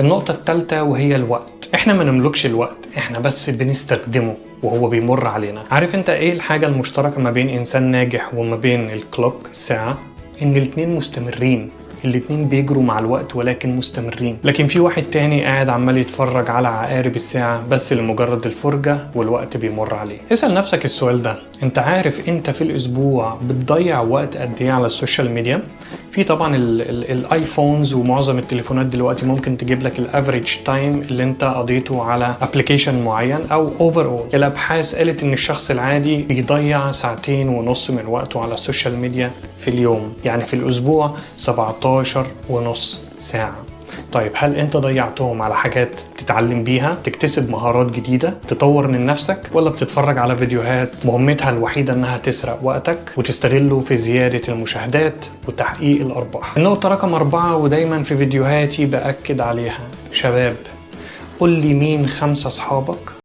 النقطة الثالثة وهي الوقت. احنا ما نملكش الوقت، احنا بس بنستخدمه وهو بيمر علينا. عارف انت ايه الحاجة المشتركة ما بين انسان ناجح وما بين الكلوك الساعة؟ ان الاتنين مستمرين، الاتنين بيجروا مع الوقت ولكن مستمرين. لكن في واحد تاني قاعد عمال يتفرج على عقارب الساعة بس لمجرد الفرجة والوقت بيمر عليه. اسأل نفسك السؤال ده، انت عارف انت في الاسبوع بتضيع وقت قد ايه على السوشيال ميديا؟ في طبعا الايفونز ومعظم التليفونات دلوقتي ممكن تجيب لك الافريج تايم اللي انت قضيته على ابلكيشن معين او اوفر. الابحاث قالت ان الشخص العادي بيضيع 2.5 ساعة من وقته على السوشيال ميديا في اليوم، يعني في الاسبوع 17.5 ساعة. طيب هل انت ضيعتهم على حاجات تتعلم بيها، تكتسب مهارات جديدة، تطور من نفسك، ولا بتتفرج على فيديوهات مهمتها الوحيدة انها تسرق وقتك وتستغله في زيادة المشاهدات وتحقيق الارباح؟ النقطة رقم 4 ودايما في فيديوهاتي بأكد عليها، شباب قول لي مين 5 اصحابك